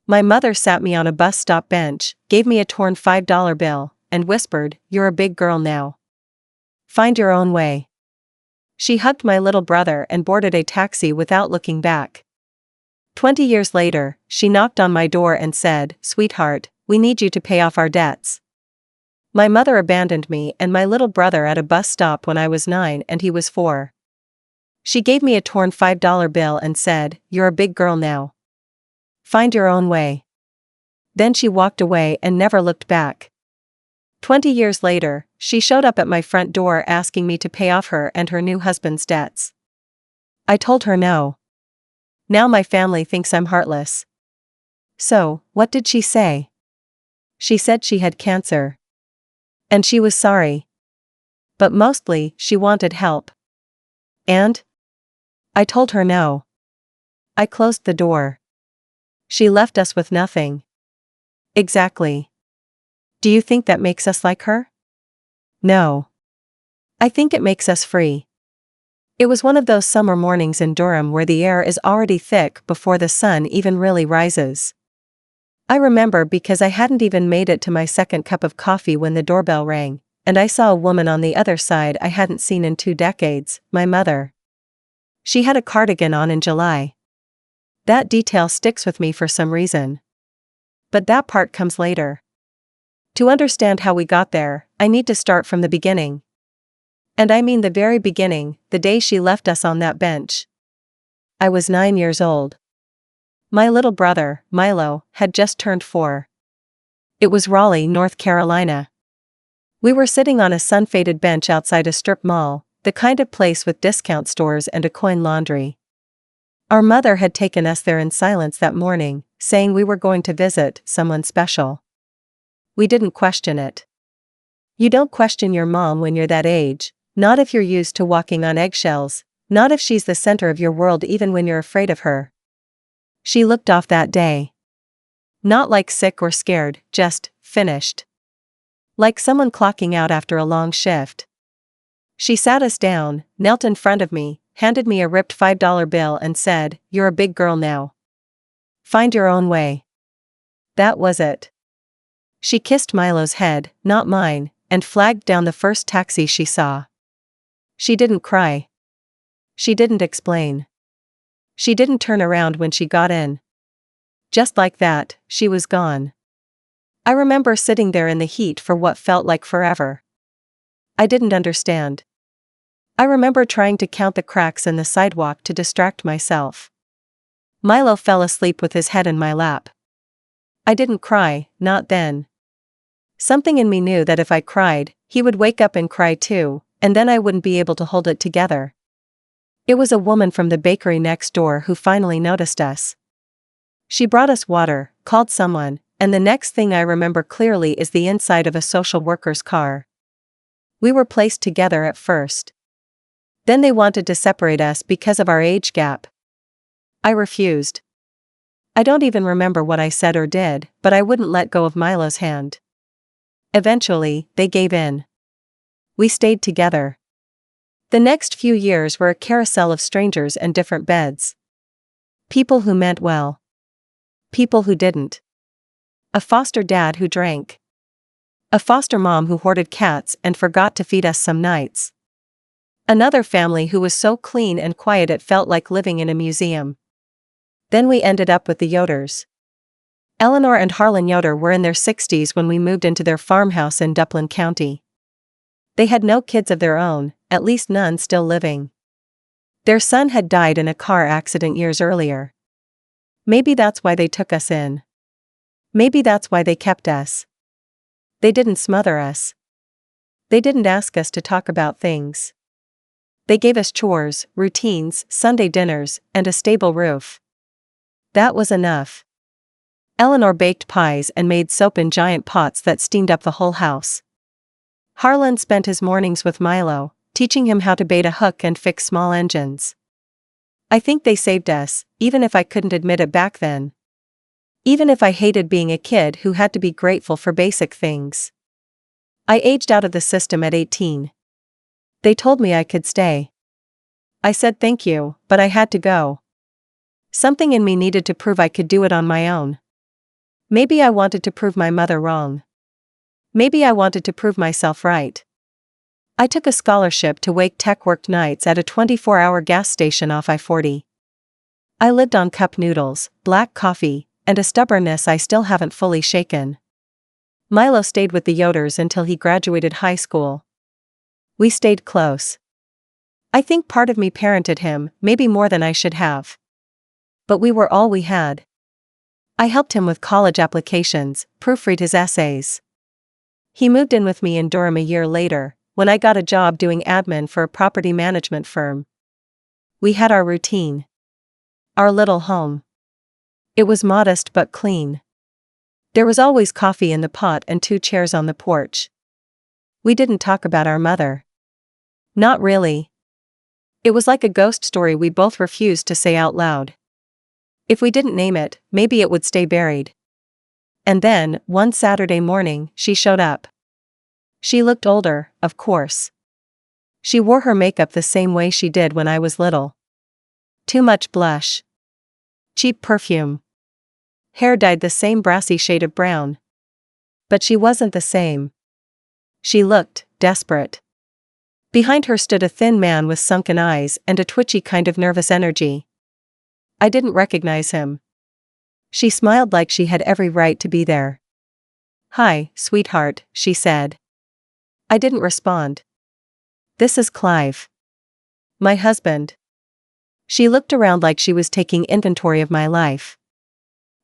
My mother sat me on a bus stop bench, gave me a torn $5 bill, and whispered, "You're a big girl now. Find your own way." She hugged my little brother and boarded a taxi without looking back. 20 years later, she knocked on my door and said, "Sweetheart, we need you to pay off our debts." My mother abandoned me and my little brother at a bus stop when I was 9 and he was 4. She gave me a torn $5 bill and said, "You're a big girl now. Find your own way." Then she walked away and never looked back. 20 years later, she showed up at my front door asking me to pay off her and her new husband's debts. I told her no. Now my family thinks I'm heartless. So, what did she say? She said she had cancer. And she was sorry. But mostly, she wanted help. And? I told her no. I closed the door. She left us with nothing. Exactly. Do you think that makes us like her? No. I think it makes us free. It was one of those summer mornings in Durham where the air is already thick before the sun even really rises. I remember because I hadn't even made it to my second cup of coffee when the doorbell rang, and I saw a woman on the other side I hadn't seen in 2 decades, my mother. She had a cardigan on in July. That detail sticks with me for some reason. But that part comes later. To understand how we got there, I need to start from the beginning. And I mean the very beginning, the day she left us on that bench. I was 9 years old. My little brother, Milo, had just turned 4. It was Raleigh, North Carolina. We were sitting on a sun-faded bench outside a strip mall, the kind of place with discount stores and a coin laundry. Our mother had taken us there in silence that morning, saying we were going to visit someone special. We didn't question it. You don't question your mom when you're that age, not if you're used to walking on eggshells, not if she's the center of your world even when you're afraid of her. She looked off that day. Not like sick or scared, just finished. Like someone clocking out after a long shift. She sat us down, knelt in front of me, handed me a ripped $5 bill and said, "You're a big girl now. Find your own way." That was it. She kissed Milo's head, not mine, and flagged down the first taxi she saw. She didn't cry. She didn't explain. She didn't turn around when she got in. Just like that, she was gone. I remember sitting there in the heat for what felt like forever. I didn't understand. I remember trying to count the cracks in the sidewalk to distract myself. Milo fell asleep with his head in my lap. I didn't cry, not then. Something in me knew that if I cried, he would wake up and cry too, and then I wouldn't be able to hold it together. It was a woman from the bakery next door who finally noticed us. She brought us water, called someone, and the next thing I remember clearly is the inside of a social worker's car. We were placed together at first. Then they wanted to separate us because of our age gap. I refused. I don't even remember what I said or did, but I wouldn't let go of Milo's hand. Eventually, they gave in. We stayed together. The next few years were a carousel of strangers and different beds. People who meant well. People who didn't. A foster dad who drank. A foster mom who hoarded cats and forgot to feed us some nights. Another family who was so clean and quiet it felt like living in a museum. Then we ended up with the Yoders. Eleanor and Harlan Yoder were in their 60s when we moved into their farmhouse in Duplin County. They had no kids of their own, at least none still living. Their son had died in a car accident years earlier. Maybe that's why they took us in. Maybe that's why they kept us. They didn't smother us. They didn't ask us to talk about things. They gave us chores, routines, Sunday dinners, and a stable roof. That was enough. Eleanor baked pies and made soap in giant pots that steamed up the whole house. Harlan spent his mornings with Milo, teaching him how to bait a hook and fix small engines. I think they saved us, even if I couldn't admit it back then. Even if I hated being a kid who had to be grateful for basic things. I aged out of the system at 18. They told me I could stay. I said thank you, but I had to go. Something in me needed to prove I could do it on my own. Maybe I wanted to prove my mother wrong. Maybe I wanted to prove myself right. I took a scholarship to Wake Tech, worked nights at a 24-hour gas station off I-40. I lived on cup noodles, black coffee, and a stubbornness I still haven't fully shaken. Milo stayed with the Yoders until he graduated high school. We stayed close. I think part of me parented him, maybe more than I should have. But we were all we had. I helped him with college applications, proofread his essays. He moved in with me in Durham a year later, when I got a job doing admin for a property management firm. We had our routine. Our little home. It was modest but clean. There was always coffee in the pot and 2 chairs on the porch. We didn't talk about our mother. Not really. It was like a ghost story we both refused to say out loud. If we didn't name it, maybe it would stay buried. And then, one Saturday morning, she showed up. She looked older, of course. She wore her makeup the same way she did when I was little. Too much blush. Cheap perfume. Hair dyed the same brassy shade of brown. But she wasn't the same. She looked desperate. Behind her stood a thin man with sunken eyes and a twitchy kind of nervous energy. I didn't recognize him. She smiled like she had every right to be there. "Hi, sweetheart," she said. I didn't respond. "This is Clive. My husband." She looked around like she was taking inventory of my life.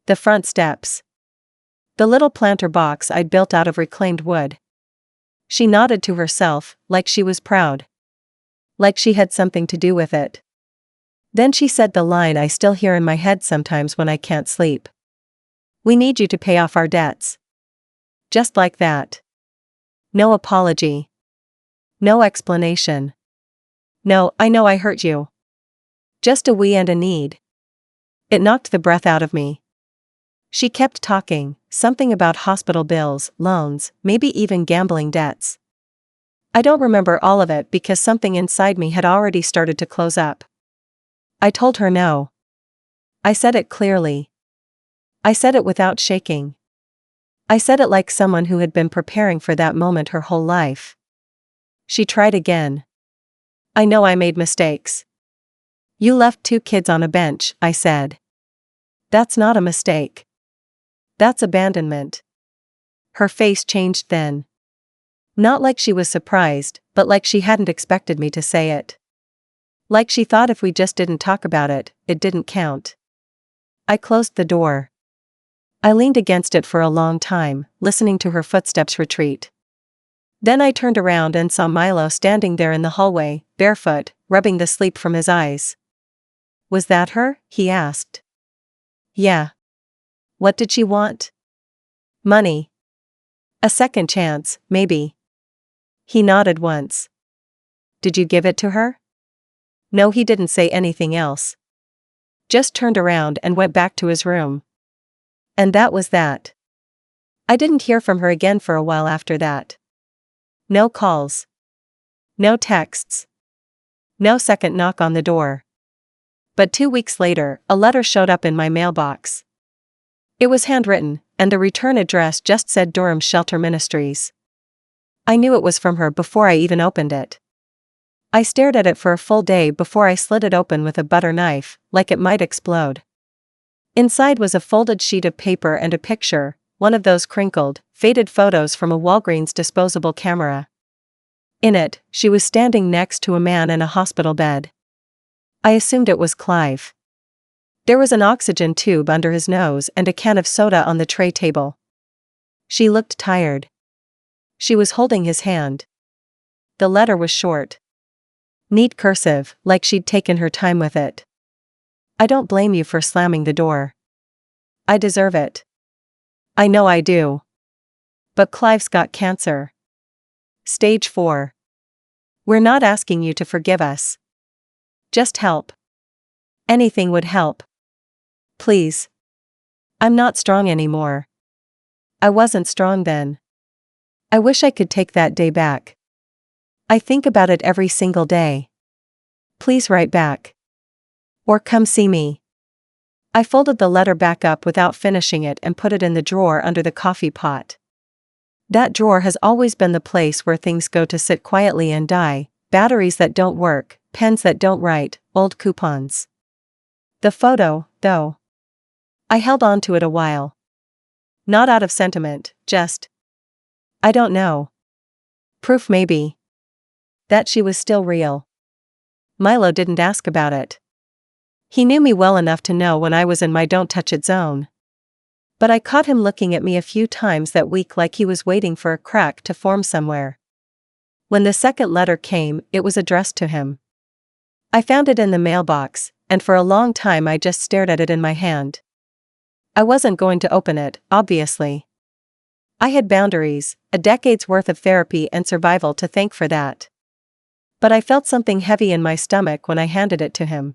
The front steps. The little planter box I'd built out of reclaimed wood. She nodded to herself, like she was proud. Like she had something to do with it. Then she said the line I still hear in my head sometimes when I can't sleep. "We need you to pay off our debts." Just like that. No apology. No explanation. No, I know I hurt you. Just a we and a need. It knocked the breath out of me. She kept talking, something about hospital bills, loans, maybe even gambling debts. I don't remember all of it because something inside me had already started to close up. I told her no. I said it clearly. I said it without shaking. I said it like someone who had been preparing for that moment her whole life. She tried again. "I know I made mistakes." "You left 2 kids on a bench," I said. "That's not a mistake. That's abandonment." Her face changed then. Not like she was surprised, but like she hadn't expected me to say it. Like she thought if we just didn't talk about it, it didn't count. I closed the door. I leaned against it for a long time, listening to her footsteps retreat. Then I turned around and saw Milo standing there in the hallway, barefoot, rubbing the sleep from his eyes. "Was that her?" he asked. "Yeah." "What did she want?" "Money. A second chance, maybe." He nodded once. "Did you give it to her?" No, he didn't say anything else. Just turned around and went back to his room. And that was that. I didn't hear from her again for a while after that. No calls. No texts. No second knock on the door. But 2 weeks later, a letter showed up in my mailbox. It was handwritten, and the return address just said Durham Shelter Ministries. I knew it was from her before I even opened it. I stared at it for a full day before I slid it open with a butter knife, like it might explode. Inside was a folded sheet of paper and a picture, one of those crinkled, faded photos from a Walgreens disposable camera. In it, she was standing next to a man in a hospital bed. I assumed it was Clive. There was an oxygen tube under his nose and a can of soda on the tray table. She looked tired. She was holding his hand. The letter was short. Neat cursive, like she'd taken her time with it. "I don't blame you for slamming the door. I deserve it. I know I do. But Clive's got cancer. Stage 4. We're not asking you to forgive us. Just help. Anything would help. Please. I'm not strong anymore. I wasn't strong then. I wish I could take that day back. I think about it every single day. Please write back. Or come see me. I folded the letter back up without finishing it and put it in the drawer under the coffee pot. That drawer has always been the place where things go to sit quietly and die: batteries that don't work, pens that don't write, old coupons. The photo, though. I held on to it a while. Not out of sentiment, just, I don't know. Proof maybe. That she was still real. Milo didn't ask about it. He knew me well enough to know when I was in my don't touch it zone. But I caught him looking at me a few times that week like he was waiting for a crack to form somewhere. When the second letter came, it was addressed to him. I found it in the mailbox, and for a long time I just stared at it in my hand. I wasn't going to open it, obviously. I had boundaries, a decade's worth of therapy and survival to thank for that. But I felt something heavy in my stomach when I handed it to him.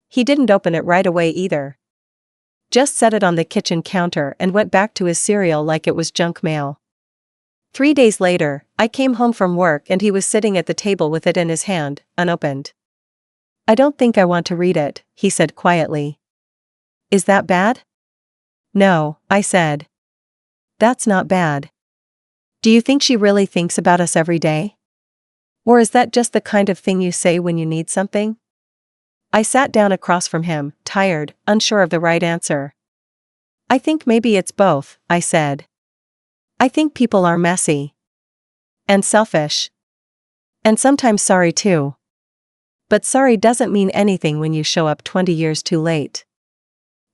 He didn't open it right away either. Just set it on the kitchen counter and went back to his cereal like it was junk mail. 3 days later, I came home from work and he was sitting at the table with it in his hand, unopened. "I don't think I want to read it," he said quietly. "Is that bad?" "No," I said. "That's not bad. Do you think she really thinks about us every day? Or is that just the kind of thing you say when you need something?" I sat down across from him, tired, unsure of the right answer. "I think maybe it's both," I said. "I think people are messy. And selfish. And sometimes sorry too. But sorry doesn't mean anything when you show up 20 years too late."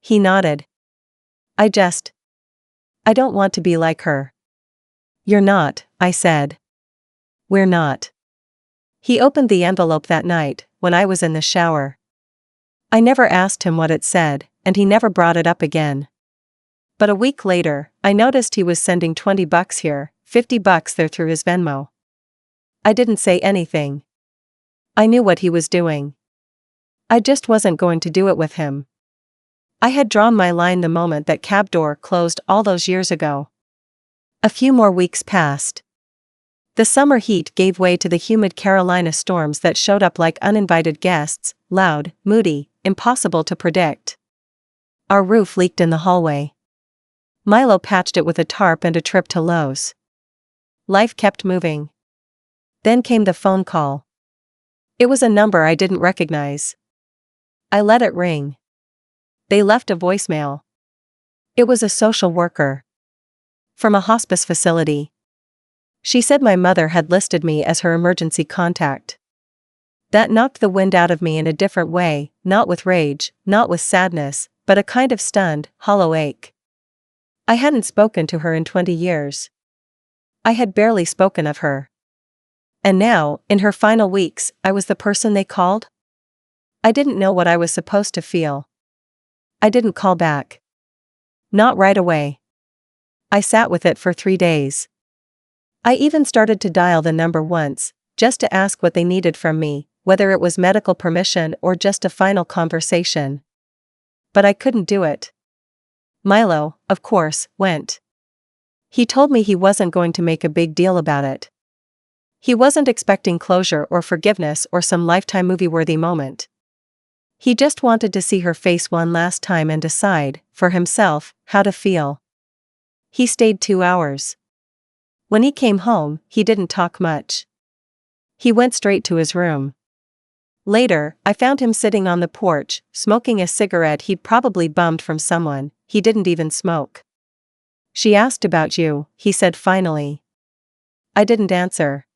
He nodded. I don't want to be like her." "You're not," I said. "We're not." He opened the envelope that night, when I was in the shower. I never asked him what it said, and he never brought it up again. But a week later, I noticed he was sending $20 here, $50 there through his Venmo. I didn't say anything. I knew what he was doing. I just wasn't going to do it with him. I had drawn my line the moment that cab door closed all those years ago. A few more weeks passed. The summer heat gave way to the humid Carolina storms that showed up like uninvited guests, loud, moody, impossible to predict. Our roof leaked in the hallway. Milo patched it with a tarp and a trip to Lowe's. Life kept moving. Then came the phone call. It was a number I didn't recognize. I let it ring. They left a voicemail. It was a social worker. From a hospice facility. She said my mother had listed me as her emergency contact. That knocked the wind out of me in a different way, not with rage, not with sadness, but a kind of stunned, hollow ache. I hadn't spoken to her in 20 years. I had barely spoken of her. And now, in her final weeks, I was the person they called? I didn't know what I was supposed to feel. I didn't call back. Not right away. I sat with it for 3 days. I even started to dial the number once, just to ask what they needed from me, whether it was medical permission or just a final conversation. But I couldn't do it. Milo, of course, went. He told me he wasn't going to make a big deal about it. He wasn't expecting closure or forgiveness or some Lifetime movie-worthy moment. He just wanted to see her face one last time and decide, for himself, how to feel. He stayed 2 hours. When he came home, he didn't talk much. He went straight to his room. Later, I found him sitting on the porch, smoking a cigarette he'd probably bummed from someone he didn't even smoke. "She asked about you," he said finally. I didn't answer.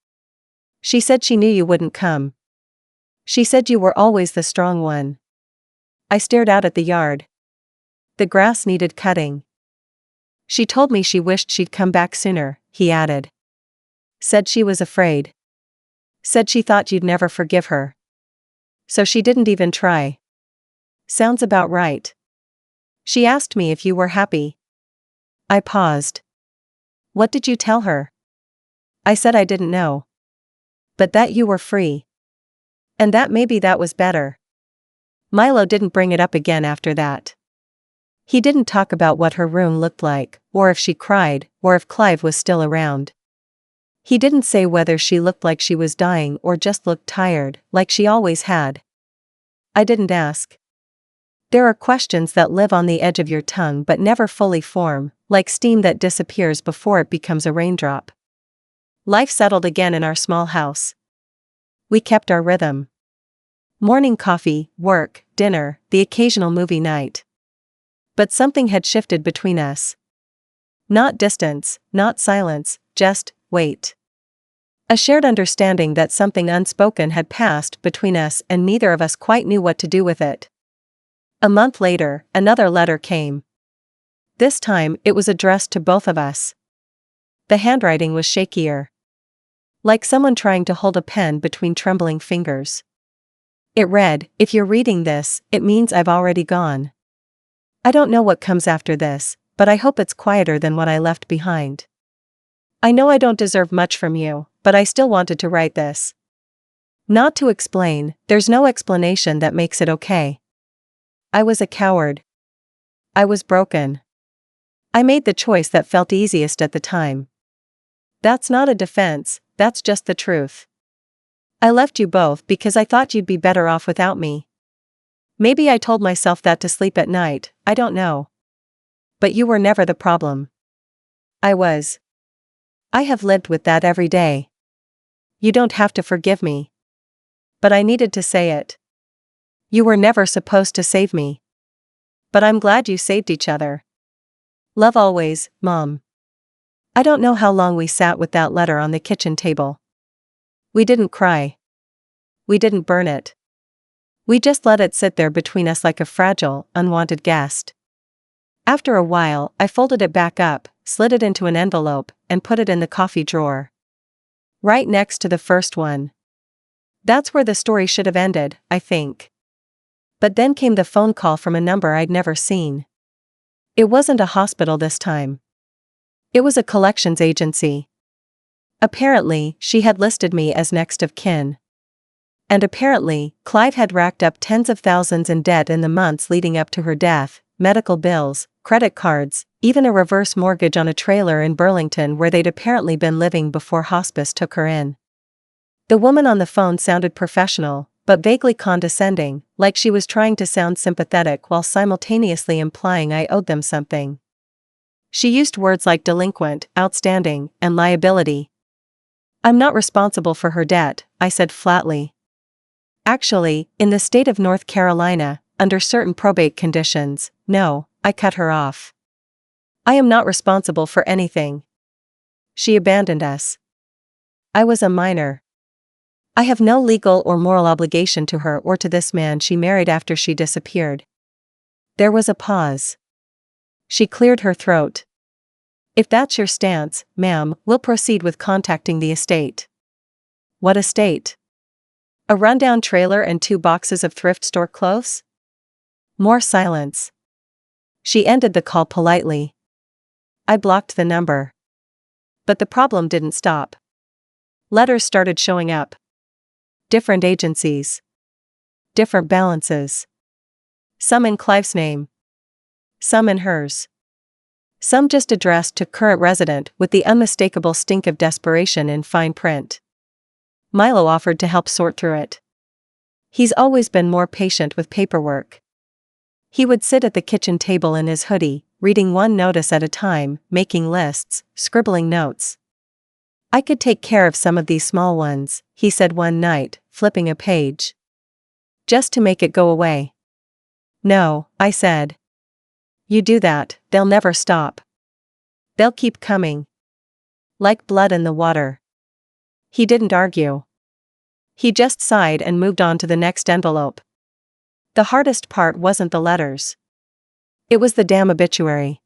"She said she knew you wouldn't come. She said you were always the strong one." I stared out at the yard. The grass needed cutting. "She told me she wished she'd come back sooner," he added. "Said she was afraid. Said she thought you'd never forgive her. So she didn't even try." Sounds about right. "She asked me if you were happy." I paused. "What did you tell her?" I said I didn't know. But that you were free. And that maybe that was better. Milo didn't bring it up again after that. He didn't talk about what her room looked like, or if she cried, or if Clive was still around. He didn't say whether she looked like she was dying or just looked tired, like she always had. I didn't ask. There are questions that live on the edge of your tongue but never fully form, like steam that disappears before it becomes a raindrop. Life settled again in our small house. We kept our rhythm. Morning coffee, work, dinner, the occasional movie night. But something had shifted between us. Not distance, not silence, just wait. A shared understanding that something unspoken had passed between us and neither of us quite knew what to do with it. A month later, another letter came. This time, it was addressed to both of us. The handwriting was shakier. Like someone trying to hold a pen between trembling fingers. It read, "If you're reading this, it means I've already gone. I don't know what comes after this, but I hope it's quieter than what I left behind. I know I don't deserve much from you, but I still wanted to write this. Not to explain, there's no explanation that makes it okay. I was a coward. I was broken. I made the choice that felt easiest at the time. That's not a defense, that's just the truth. I left you both because I thought you'd be better off without me. Maybe I told myself that to sleep at night, I don't know. But you were never the problem. I was. I have lived with that every day. You don't have to forgive me. But I needed to say it. You were never supposed to save me. But I'm glad you saved each other. Love always, Mom." I don't know how long we sat with that letter on the kitchen table. We didn't cry. We didn't burn it. We just let it sit there between us like a fragile, unwanted guest. After a while, I folded it back up, slid it into an envelope, and put it in the coffee drawer. Right next to the first one. That's where the story should have ended, I think. But then came the phone call from a number I'd never seen. It wasn't a hospital this time. It was a collections agency. Apparently, she had listed me as next of kin. And apparently, Clive had racked up tens of thousands in debt in the months leading up to her death, medical bills, credit cards, even a reverse mortgage on a trailer in Burlington where they'd apparently been living before hospice took her in. The woman on the phone sounded professional, but vaguely condescending, like she was trying to sound sympathetic while simultaneously implying I owed them something. She used words like delinquent, outstanding, and liability. I'm not responsible for her debt, I said flatly. Actually, in the state of North Carolina, under certain probate conditions, no, I cut her off. I am not responsible for anything. She abandoned us. I was a minor. I have no legal or moral obligation to her or to this man she married after she disappeared. There was a pause. She cleared her throat. If that's your stance, ma'am, we'll proceed with contacting the estate. What estate? A rundown trailer and 2 boxes of thrift store clothes? More silence. She ended the call politely. I blocked the number. But the problem didn't stop. Letters started showing up. Different agencies. Different balances. Some in Clive's name. Some in hers. Some just addressed to current resident with the unmistakable stink of desperation in fine print. Milo offered to help sort through it. He's always been more patient with paperwork. He would sit at the kitchen table in his hoodie, reading one notice at a time, making lists, scribbling notes. I could take care of some of these small ones, he said one night, flipping a page. Just to make it go away. No, I said. You do that, they'll never stop. They'll keep coming. Like blood in the water. He didn't argue. He just sighed and moved on to the next envelope. The hardest part wasn't the letters. It was the damn obituary.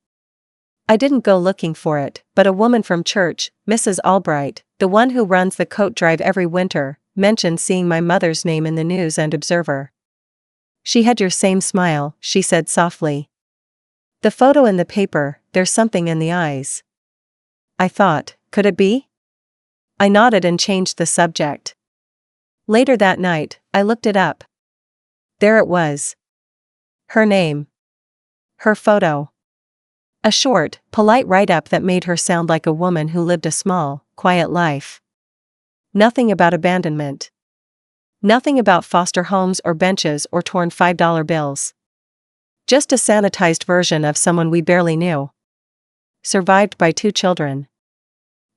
I didn't go looking for it, but a woman from church, Mrs. Albright, the one who runs the coat drive every winter, mentioned seeing my mother's name in the News and Observer. She had your same smile, she said softly. The photo in the paper, there's something in the eyes. I thought, could it be? I nodded and changed the subject. Later that night, I looked it up. There it was. Her name. Her photo. A short, polite write-up that made her sound like a woman who lived a small, quiet life. Nothing about abandonment. Nothing about foster homes or benches or torn $5 bills. Just a sanitized version of someone we barely knew. Survived by 2 children.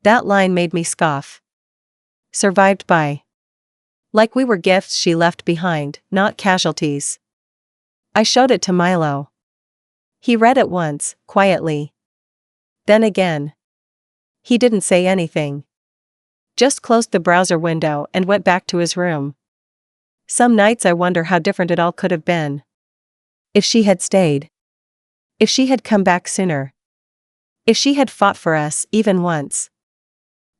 That line made me scoff. Survived by. Like we were gifts she left behind, not casualties. I showed it to Milo. He read it once, quietly. Then again. He didn't say anything. Just closed the browser window and went back to his room. Some nights I wonder how different it all could have been. If she had stayed. If she had come back sooner. If she had fought for us, even once.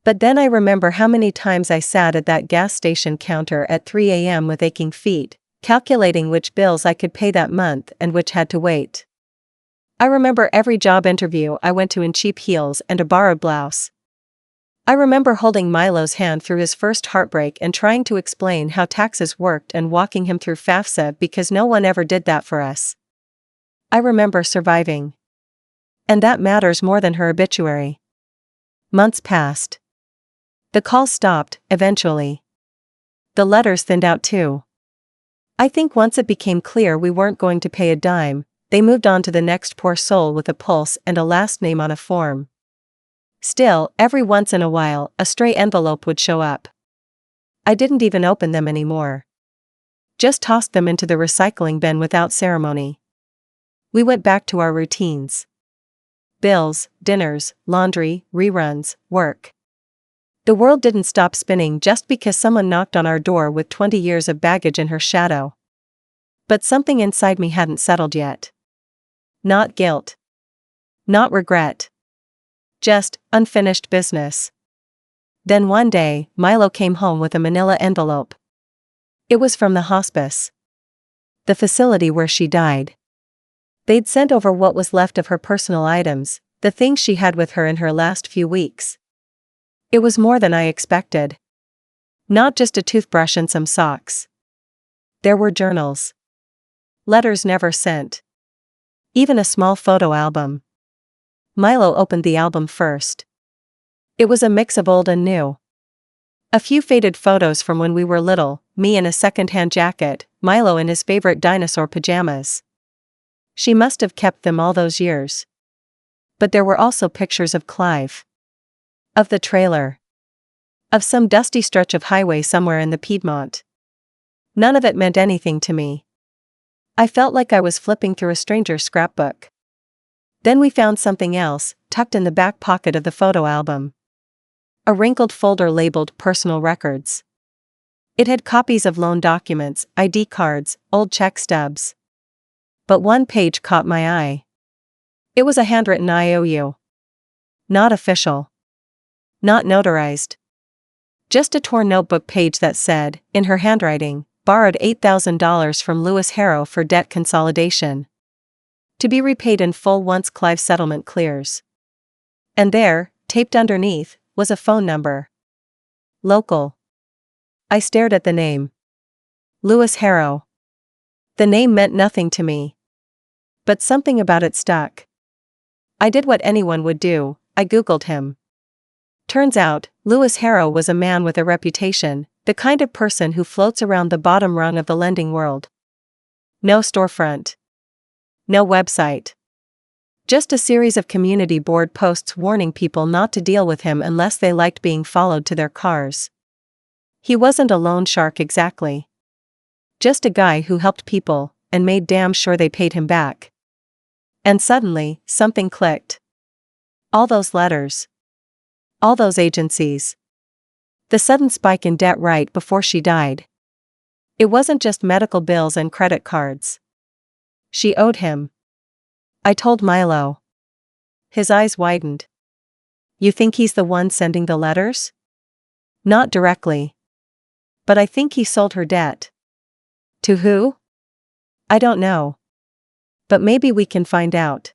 But then I remember how many times I sat at that gas station counter at 3 a.m. with aching feet, calculating which bills I could pay that month and which had to wait. I remember every job interview I went to in cheap heels and a borrowed blouse. I remember holding Milo's hand through his first heartbreak and trying to explain how taxes worked and walking him through FAFSA because no one ever did that for us. I remember surviving. And that matters more than her obituary. Months passed. The calls stopped, eventually. The letters thinned out too. I think once it became clear we weren't going to pay a dime, they moved on to the next poor soul with a pulse and a last name on a form. Still, every once in a while, a stray envelope would show up. I didn't even open them anymore. Just tossed them into the recycling bin without ceremony. We went back to our routines. Bills, dinners, laundry, reruns, work. The world didn't stop spinning just because someone knocked on our door with 20 years of baggage in her shadow. But something inside me hadn't settled yet. Not guilt. Not regret. Just unfinished business. Then one day, Milo came home with a manila envelope. It was from the hospice. The facility where she died. They'd sent over what was left of her personal items, the things she had with her in her last few weeks. It was more than I expected. Not just a toothbrush and some socks. There were journals. Letters never sent. Even a small photo album. Milo opened the album first. It was a mix of old and new. A few faded photos from when we were little, me in a second-hand jacket, Milo in his favorite dinosaur pajamas. She must have kept them all those years. But there were also pictures of Clive. Of the trailer. Of some dusty stretch of highway somewhere in the Piedmont. None of it meant anything to me. I felt like I was flipping through a stranger's scrapbook. Then we found something else, tucked in the back pocket of the photo album. A wrinkled folder labeled Personal Records. It had copies of loan documents, ID cards, old check stubs. But one page caught my eye. It was a handwritten IOU. Not official. Not notarized. Just a torn notebook page that said, in her handwriting, borrowed $8,000 from Lewis Harrow for debt consolidation. To be repaid in full once Clive's settlement clears. And there, taped underneath, was a phone number. Local. I stared at the name. Lewis Harrow. The name meant nothing to me. But something about it stuck. I did what anyone would do, I Googled him. Turns out, Lewis Harrow was a man with a reputation, the kind of person who floats around the bottom rung of the lending world. No storefront. No website. Just a series of community board posts warning people not to deal with him unless they liked being followed to their cars. He wasn't a loan shark exactly. Just a guy who helped people, and made damn sure they paid him back. And suddenly, something clicked. All those letters. All those agencies. The sudden spike in debt right before she died. It wasn't just medical bills and credit cards. She owed him. I told Milo. His eyes widened. You think he's the one sending the letters? Not directly. But I think he sold her debt. To who? I don't know. But maybe we can find out.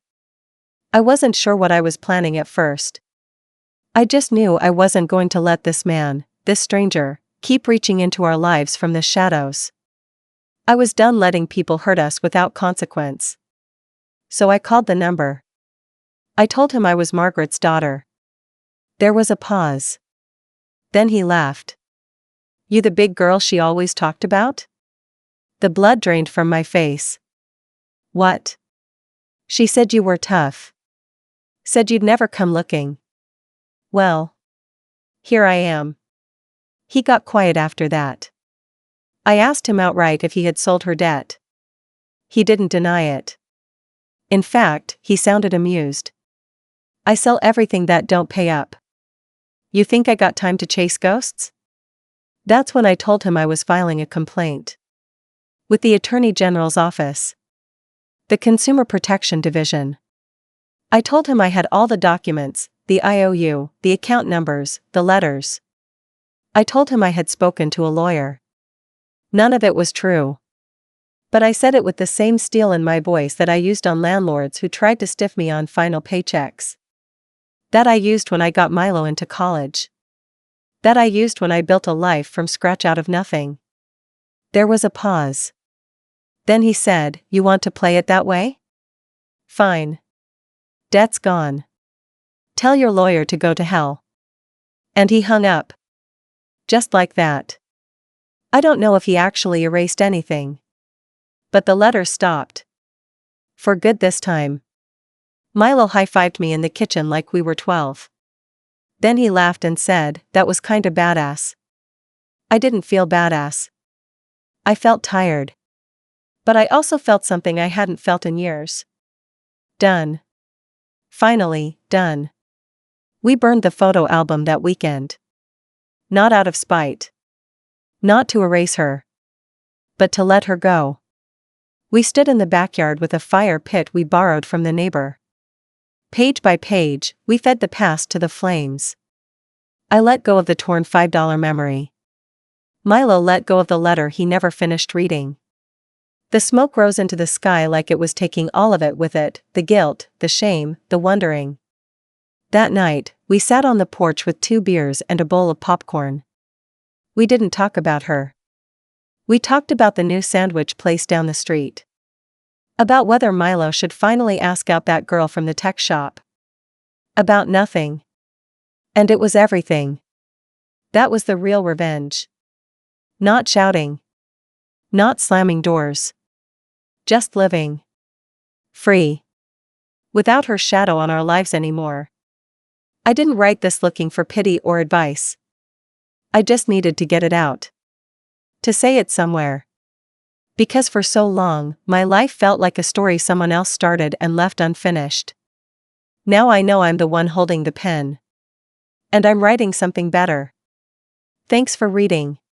I wasn't sure what I was planning at first. I just knew I wasn't going to let this man, this stranger, keep reaching into our lives from the shadows. I was done letting people hurt us without consequence. So I called the number. I told him I was Margaret's daughter. There was a pause. Then he laughed. You the big girl she always talked about? The blood drained from my face. What? She said you were tough. Said you'd never come looking. Well, here I am. He got quiet after that. I asked him outright if he had sold her debt. He didn't deny it. In fact, he sounded amused. I sell everything that don't pay up. You think I got time to chase ghosts? That's when I told him I was filing a complaint with the Attorney General's office, the Consumer Protection Division. I told him I had all the documents, the IOU, the account numbers, the letters. I told him I had spoken to a lawyer. None of it was true. But I said it with the same steel in my voice that I used on landlords who tried to stiff me on final paychecks. That I used when I got Milo into college. That I used when I built a life from scratch out of nothing. There was a pause. Then he said, "You want to play it that way? Fine. Debt's gone. Tell your lawyer to go to hell." And he hung up. Just like that. I don't know if he actually erased anything. But the letter stopped. For good this time. Milo high-fived me in the kitchen like we were 12. Then he laughed and said, "That was kinda badass." I didn't feel badass. I felt tired. But I also felt something I hadn't felt in years. Done. Finally, done. We burned the photo album that weekend. Not out of spite. Not to erase her. But to let her go. We stood in the backyard with a fire pit we borrowed from the neighbor. Page by page, we fed the past to the flames. I let go of the torn $5 memory. Milo let go of the letter he never finished reading. The smoke rose into the sky like it was taking all of it with it, the guilt, the shame, the wondering. That night, we sat on the porch with 2 beers and a bowl of popcorn. We didn't talk about her. We talked about the new sandwich place down the street. About whether Milo should finally ask out that girl from the tech shop. About nothing. And it was everything. That was the real revenge. Not shouting. Not slamming doors. Just living. Free. Without her shadow on our lives anymore. I didn't write this looking for pity or advice. I just needed to get it out. To say it somewhere. Because for so long, my life felt like a story someone else started and left unfinished. Now I know I'm the one holding the pen. And I'm writing something better. Thanks for reading.